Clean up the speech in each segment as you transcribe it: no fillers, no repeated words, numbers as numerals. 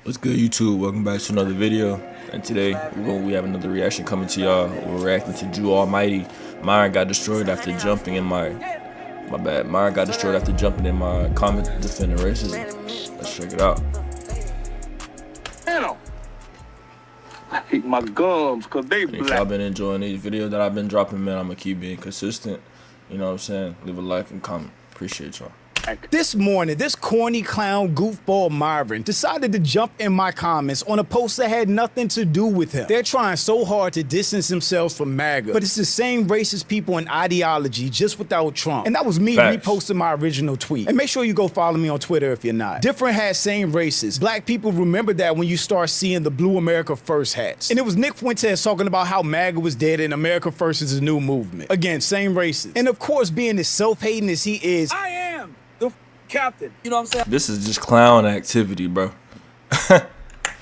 What's good, YouTube? Welcome back to another video. And today we have another reaction coming to y'all. We're reacting to Jew Almighty. Myron got destroyed after jumping in my bad. Myron got destroyed after jumping in my comment defending racism. Let's check it out. I hate my gums because they black. If y'all been enjoying these videos that I've been dropping, man, I'm gonna keep being consistent. You know what I'm saying? Leave a like and comment. Appreciate y'all. This morning, this corny clown goofball Myron decided to jump in my comments on a post that had nothing to do with him. They're trying so hard to distance themselves from MAGA, but it's the same racist people and ideology, just without Trump. And that was me reposting my original tweet. And make sure you go follow me on Twitter if you're not. Different hats, same races. Black people remember that when you start seeing the Blue America First hats. And it was Nick Fuentes talking about how MAGA was dead and America First is a new movement. Again, same races. And of course, being as self-hating as he is, I am the captain. You know what I'm saying? This is just clown activity, bro.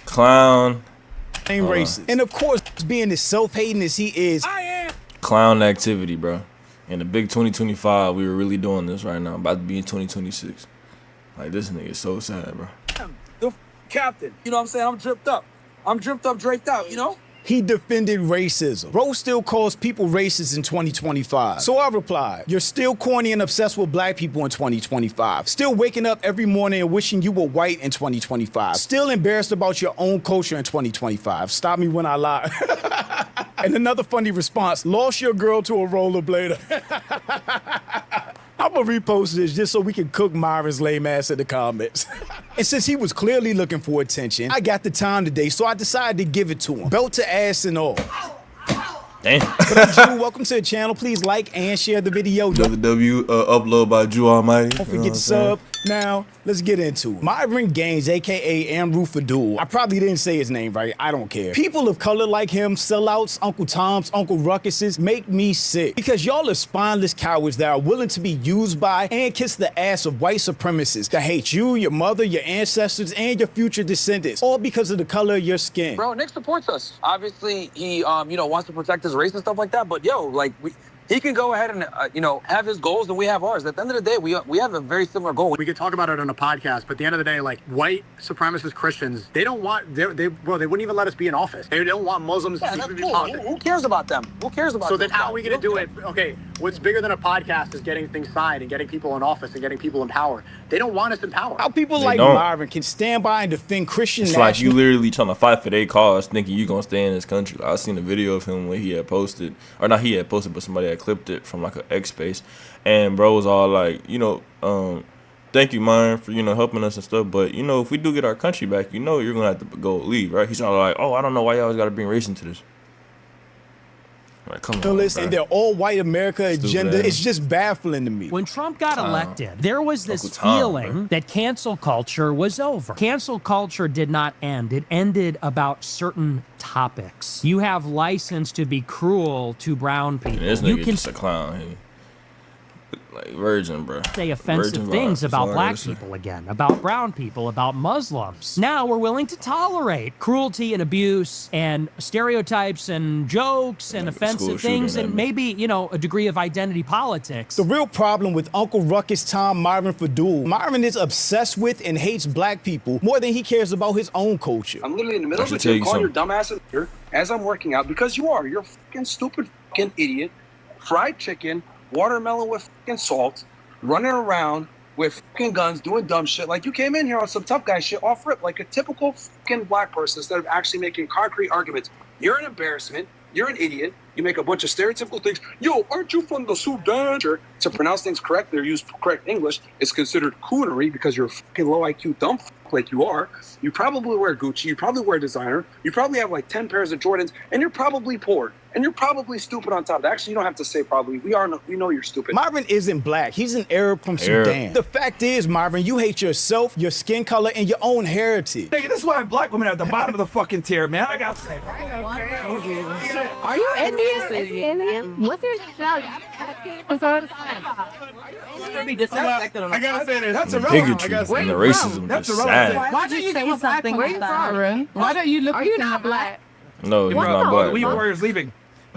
Clown. same racist. And of course, being as self-hating as he is, I am Clown activity, bro. In the big 2025, we were really doing this right now. About to be in 2026. Like, this nigga is so sad, bro. the captain. You know what I'm saying? I'm dripped up. I'm dripped up, draped out, you know? he defended racism. Bro still calls people racist in 2025. So I replied, you're still corny and obsessed with black people in 2025. Still waking up every morning and wishing you were white in 2025. Still embarrassed about your own culture in 2025. Stop me when I lie. And another funny response, lost your girl to a rollerblader. I'm gonna repost this just so we can cook Myron's lame ass in the comments. And since he was clearly looking for attention, I got the time today, so I decided to give it to him. Belt to ass and all. Damn. But I'm Drew. Welcome to the channel. Please like and share the video. Another W upload by Jew Almighty. Don't forget to sub. Now, let's get into it. Myron Gaines, aka Amru Fadul. I probably didn't say his name right. I don't care. People of color like him, sellouts, Uncle Toms, Uncle Ruckuses, make me sick. Because y'all are spineless cowards that are willing to be used by and kiss the ass of white supremacists that hate you, your mother, your ancestors, and your future descendants, all because of the color of your skin. Bro, Nick supports us. Obviously, he, wants to protect his race and stuff like that. But, he can go ahead and, have his goals and we have ours. At the end of the day, we have a very similar goal. We could talk about it on a podcast, but at the end of the day, like, white supremacist Christians, they don't want, they wouldn't even let us be in office. They don't want Muslims to that's be cool. politics. Who cares about them? Who cares about So them? then how are we going to do it? Okay, what's bigger than a podcast is getting things signed and getting people in office and getting people in power. They don't want us in power. How people like Myron can stand by and defend Christian It's like you literally trying to fight for their cause, thinking you gonna stay in this country. Like, I seen a video of him when he had posted, or not he had posted, but somebody had clipped it from like an X space, and bro was all like, thank you, Myron, for helping us and stuff. But if we do get our country back, you're gonna have to go leave, right? He's all like, oh, I don't know why y'all always gotta bring race into this. Like, come on, and their all-white America agenda is just baffling to me. When Trump got elected, there was this feeling that cancel culture was over. Cancel culture did not end. It ended about certain topics. You have license to be cruel to brown people. This nigga just a clown. He like virgin, bro. Say offensive things about black people again, about brown people, about Muslims. Now we're willing to tolerate cruelty and abuse and stereotypes and jokes and offensive things and maybe, a degree of identity politics. The real problem with Uncle Ruckus Tom Myron Fadul, Myron is obsessed with and hates black people more than he cares about his own culture. I'm literally in the middle of it. Calling your dumb ass here as I'm working out because you are. You're a fucking stupid fucking idiot. Fried chicken, watermelon with fucking salt, running around with fucking guns, doing dumb shit. Like, you came in here on some tough guy shit off rip, like a typical fucking black person, instead of actually making concrete arguments. You're an embarrassment. You're an idiot. You make a bunch of stereotypical things. Yo, aren't you from the Sudan? To pronounce things correctly or use correct English is considered coonery because you're a fucking low IQ dumb like you are. You probably wear Gucci. You probably wear designer. You probably have like 10 pairs of Jordans, and you're probably poor. And you're probably stupid on top of that. Actually, you don't have to say probably. We know you're stupid. Myron isn't black. He's an Arab from Sudan. The fact is, Myron, you hate yourself, your skin color, and your own heritage. Nigga, this is why black women are at the bottom of the fucking tier, man. I got to say. Are you Indian? What's your nationality? I gotta say that. That's irrelevant. Bigotry and the racism That's is irrelevant. sad. Why don't you say something like that? Why don't you look? Are you not black? No, he's not black. We bro. warriors leaving.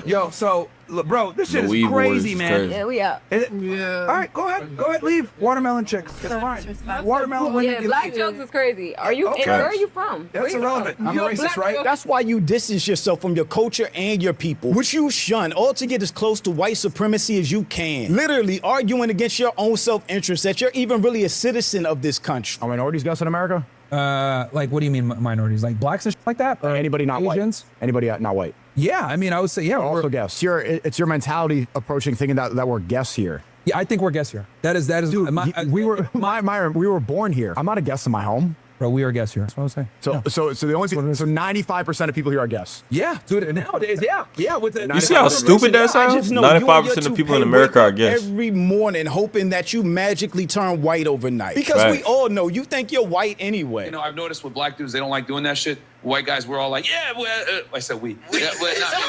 Yo, so look, bro, this shit is weed wars crazy, is man. crazy. Yeah, we out. Yeah. All right, go ahead, leave. Watermelon chicks. It's fine. Watermelon women. Yeah, black jokes is crazy. Are you? Okay. Where are you from? That's irrelevant. I'm a racist, right? That's why you distance yourself from your culture and your people, which you shun, all to get as close to white supremacy as you can. Literally arguing against your own self-interest that you're even really a citizen of this country. Are minorities guests in America? Like, what do you mean minorities? Like blacks and shit like that? Or anybody not Asians? white? Anybody not white? Yeah, I mean, I would say, yeah. Also guests. It's your mentality approaching thinking that we're guests here. Yeah, I think we're guests here. That is, Dude, Myron, we were born here. I'm not a guest in my home. Bro, we are guests here. That's what I was saying. So the only 95% of people here are guests. Yeah, dude. Nowadays, yeah. With the You see how stupid that sounds? 95% of people in America are guests. Every morning hoping that you magically turn white overnight. Because we all know you think you're white anyway. You know, I've noticed with black dudes, they don't like doing that shit. White guys, we're all like, yeah, well, I said we. Yeah, but not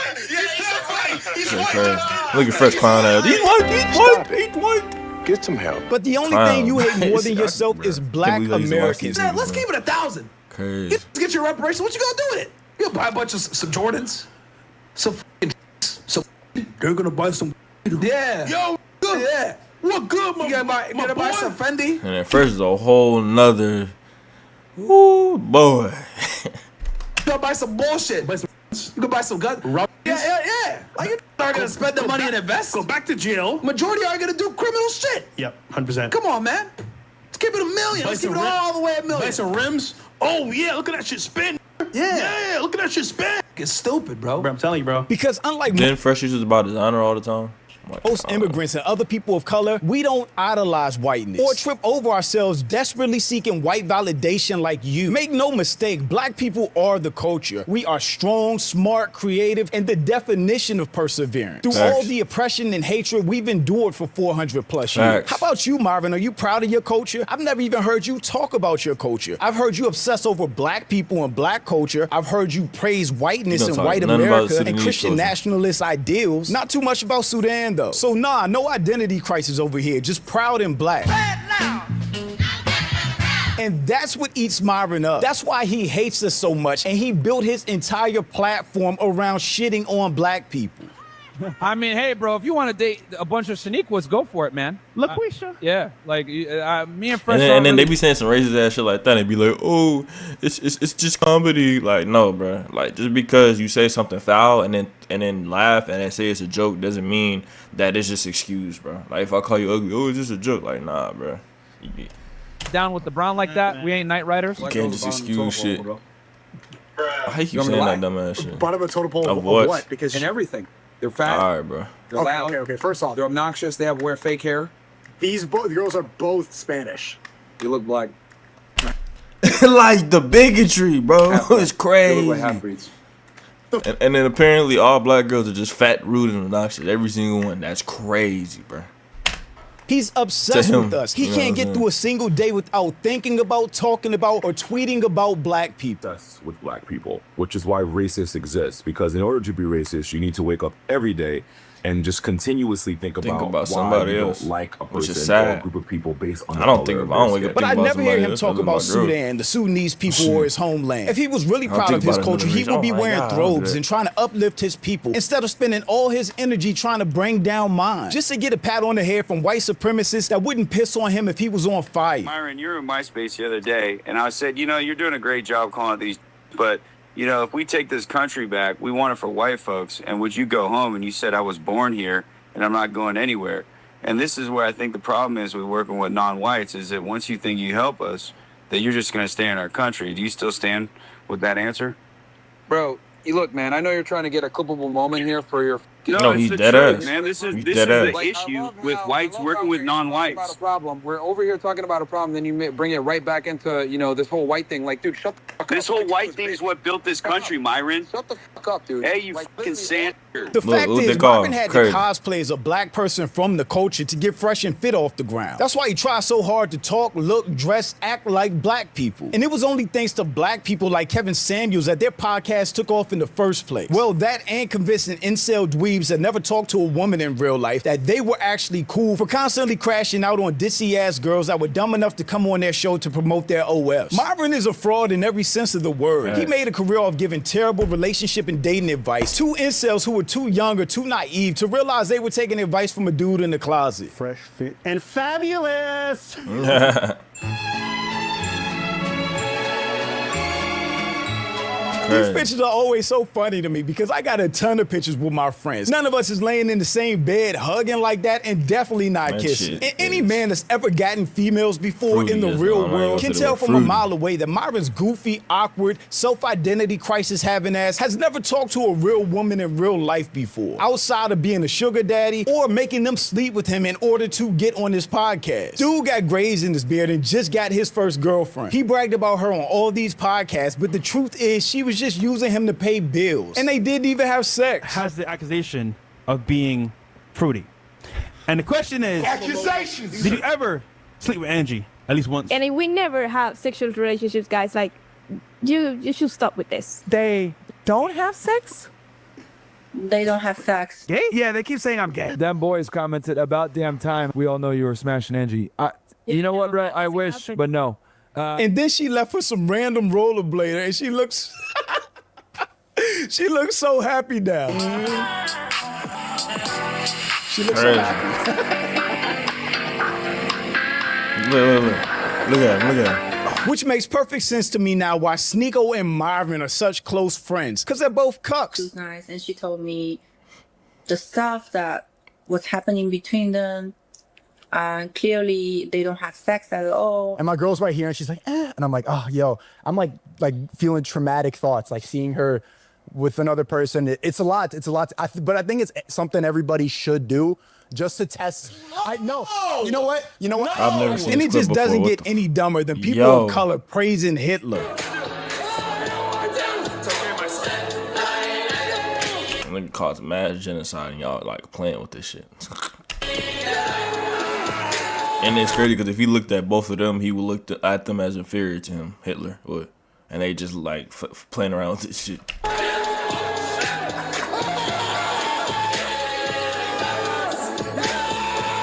Look at Fresh Clown ass. He's white. Get some help. But the only thing you hate more than yourself is black Americans. Let's keep it 1,000. Crazy. Get your reparation. What you gonna do with it? You gonna buy a bunch of some Jordans, some they're gonna buy some. Yeah. Yo, good. Yeah. What good, my? You gotta buy some Fendi. And at first, is a whole nother. Ooh, boy. You gotta buy some bullshit. You can buy some guns. Yeah. Like, you are gonna spend the money and invest. Go back to jail. Majority are gonna do criminal shit. Yep, 100%. Come on, man. Let's keep it $1 million. Let's keep it all the way $1 million. Buy some rims. Oh, yeah, look at that shit spin. Yeah, look at that shit spin. It's stupid, bro. I'm telling you, bro. Because unlike Then Fresh is just about designer all the time. most immigrants and other people of color, we don't idolize whiteness or trip over ourselves desperately seeking white validation like you. Make no mistake, black people are the culture. We are strong, smart, creative, and the definition of perseverance. Through all the oppression and hatred we've endured for 400 plus years. How about you, Myron? Are you proud of your culture? I've never even heard you talk about your culture. I've heard you obsess over black people and black culture. I've heard you praise whiteness and white America and Christian nationalist ideals. Not too much about Sudan, though. So nah, no identity crisis over here. Just proud and black. And that's what eats Myron up. That's why he hates us so much, and he built his entire platform around shitting on black people. I mean, hey, bro, if you want to date a bunch of Shaniquas, go for it, man. LaQuisha. Yeah, like me and Fresh. And then they be saying some racist ass shit like that, and be like, "Oh, it's just comedy." Like, no, bro. Like, just because you say something foul and then laugh and then say it's a joke doesn't mean that it's just excused, bro. Like, if I call you ugly, oh, it's just a joke. Like, nah, bro. Down with the brown like that. We ain't night riders. You can't just excuse shit. I hate you saying that dumbass shit. Bottom of a total pole of what? Because in everything. They're fat. All right, bro. They're loud. Okay. First off, They're obnoxious. They wear fake hair. these girls are both Spanish. You look black. Like the bigotry, bro. It's crazy. You look like half-breeds. And then apparently all black girls are just fat, rude, and obnoxious. Every single one. That's crazy, bro. He's obsessed with us. He can't get through a single day without thinking about, talking about, or tweeting about black people. That's with black people, which is why racists exist. Because in order to be racist, you need to wake up every day and just continuously think about somebody why you else, don't like a which is person sad. or a group of people based on I don't think about. I don't wake up. But I never hear him talk about Sudan, Sudan, the Sudanese people, or his homeland. If he was really proud of his culture, he would be wearing robes and trying to uplift his people instead of spending all his energy trying to bring down mine. Just to get a pat on the head from white supremacists that wouldn't piss on him if he was on fire. Myron, you were in MySpace the other day, and I said, you know, you're doing a great job calling it these, but you know, if we take this country back, we want it for white folks. And would you go home? And you said, I was born here and I'm not going anywhere. And this is where I think the problem is with working with non-whites is that once you think you help us, that you're just going to stay in our country. Do you still stand with that answer? Bro, you look, man, I know you're trying to get a culpable moment here for your... No, he's dead ass. Man, this is the issue with whites working with non-whites. About a problem. We're over here talking about a problem, then you bring it right back into, you know, this whole white thing. Like, dude, shut the fuck up. This whole white thing is what built this country, Myron. Shut the fuck up, dude. Hey, you fucking sand. The fact is, Myron had to cosplay as a black person from the culture to get Fresh and Fit off the ground. That's why he tried so hard to talk, look, dress, act like black people. And it was only thanks to black people like Kevin Samuels that their podcast took off in the first place. Well, that and convincing incel dweebs dweebs that never talked to a woman in real life that they were actually cool for constantly crashing out on ditzy-ass girls that were dumb enough to come on their show to promote their OFs. Myron is a fraud in every sense of the word. He made a career of giving terrible relationship and dating advice to incels who were too young or too naive to realize they were taking advice from a dude in the closet. Fresh, fit, and fabulous! These pictures are always so funny to me because I got a ton of pictures with my friends. None of us is laying in the same bed hugging like that and definitely not kissing. And any man that's ever gotten females before in the real world can tell from a mile away that Myron's goofy, awkward, self-identity crisis having ass has never talked to a real woman in real life before, outside of being a sugar daddy or making them sleep with him in order to get on his podcast. Dude got grays in his beard and just got his first girlfriend. He bragged about her on all these podcasts, but the truth is she was just using him to pay bills. And they didn't even have sex. Has the accusation of being fruity. And the question is, Accusations! did you ever sleep with Angie at least once? And we never have sexual relationships, guys. Like, you should stop with this. They don't have sex? They don't have sex. Gay? Yeah, they keep saying I'm gay. Them boys commented about damn time. We all know you were smashing Angie. You know what, Brett? I wish, but no. And then she left for some random rollerblader and she looks she looks so happy now. She looks so happy. Look at him. Which makes perfect sense to me now why Sneeko and Myron are such close friends, because they're both cucks. She was nice, and she told me the stuff that was happening between them. Clearly, they don't have sex at all. And my girl's right here, and she's like, eh. And I'm like, oh, yo. I'm like feeling traumatic thoughts, like seeing her with another person. It's a lot. It's a lot. But I think it's something everybody should do just to test. No. You know what? You know what? I've never seen And this it clip just doesn't before. get any dumber than people of color praising Hitler. It caused mass genocide and y'all like playing with this shit. And it's crazy because if he looked at both of them, he would look at them as inferior to him, Hitler would. And they just like playing around with this shit.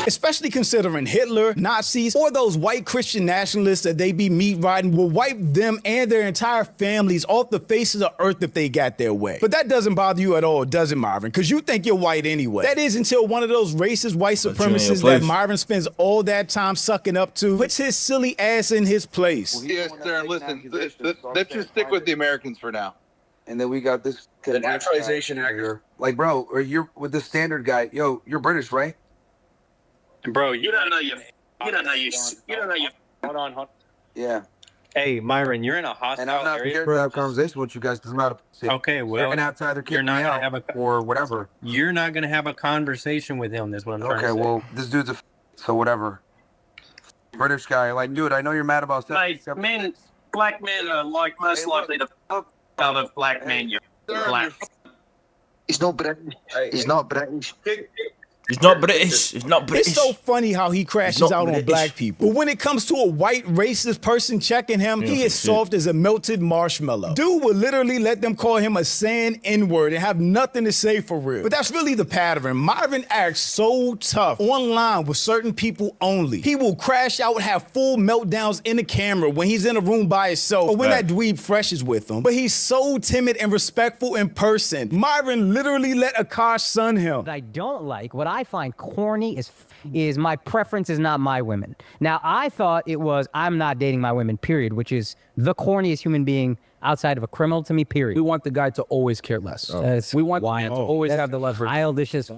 Especially considering Hitler, Nazis, or those white Christian nationalists that they be meat riding will wipe them and their entire families off the face of the earth if they got their way. But that doesn't bother you at all, does it, Myron? Because you think you're white anyway. That is until one of those racist white supremacists that Myron spends all that time sucking up to puts his silly ass in his place. Yes, sir. Listen, let's just stick with the Americans for now. And then we got this The naturalization actor. Like, bro, or you're with the standard guy. Yo, you're British, right? Bro, you don't know you don't know you Hold on. Yeah. Hey, Myron, you're in a hostile And I'm not area. prepared to have a conversation with you guys because I'm not. Okay, well, and outside they're you're kicking not me gonna out have a or whatever. You're not gonna have a conversation with him. That's what I'm trying to say. Okay, well, this dude's a so whatever. British guy, like, dude, I know you're mad about stuff. Like, black men are like most likely to fuck out of black men. You're black. He's not British. He's not British. He's not British. He's not British. It's so funny how he crashes out on black people. But when it comes to a white racist person checking him, he is soft as a melted marshmallow. Dude will literally let them call him a sand N-word and have nothing to say for real. But that's really the pattern. Myron acts so tough online with certain people only. He will crash out and have full meltdowns in the camera when he's in a room by himself or when that dweeb fresh is with him. But he's so timid and respectful in person. Myron literally let Akash son him. What I don't like, what I find corny is my preference is not my women. Now, I thought it was I'm not dating my women, period, which is the corniest human being outside of a criminal to me, period. We want the guy to always care less. We want the man to always have the leverage. Childish as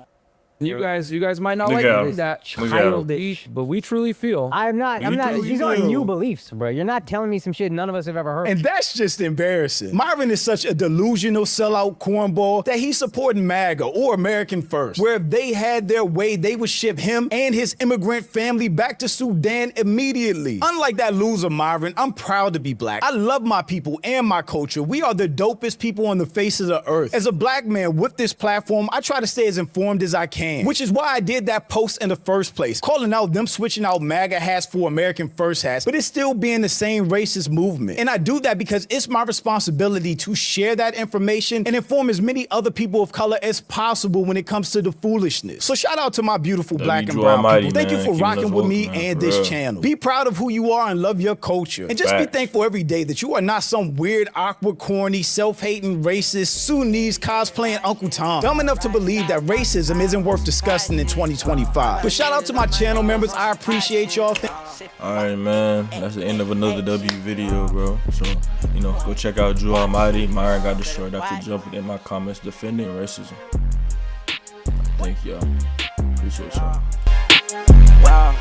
You guys might not like that. Childish, but we truly feel. I'm not. These aren't new beliefs, bro. You're not telling me some shit none of us have ever heard. And that's just embarrassing. Myron is such a delusional sellout cornball that he's supporting MAGA or American First, where if they had their way, they would ship him and his immigrant family back to Sudan immediately. Unlike that loser Myron, I'm proud to be black. I love my people and my culture. We are the dopest people on the face of the earth. As a black man with this platform, I try to stay as informed as I can. can. Which is why I did that post in the first place, calling out them switching out MAGA hats for American First hats, but it's still being the same racist movement. And I do that because it's my responsibility to share that information and inform as many other people of color as possible when it comes to the foolishness. So shout out to my beautiful black and brown people. Thank you for rocking with me and this channel. Be proud of who you are and love your culture. And just be thankful every day that you are not some weird, awkward, corny, self-hating, racist, Sunnis cosplaying Uncle Tom, dumb enough to believe that racism isn't worth discussing in 2025. But shout out to my channel members. I appreciate y'all. Alright, man. That's the end of another W video, bro. So, you know, go check out Drew Almighty. Myron got destroyed after jumping in my comments defending racism. Thank y'all. Appreciate y'all. Wow.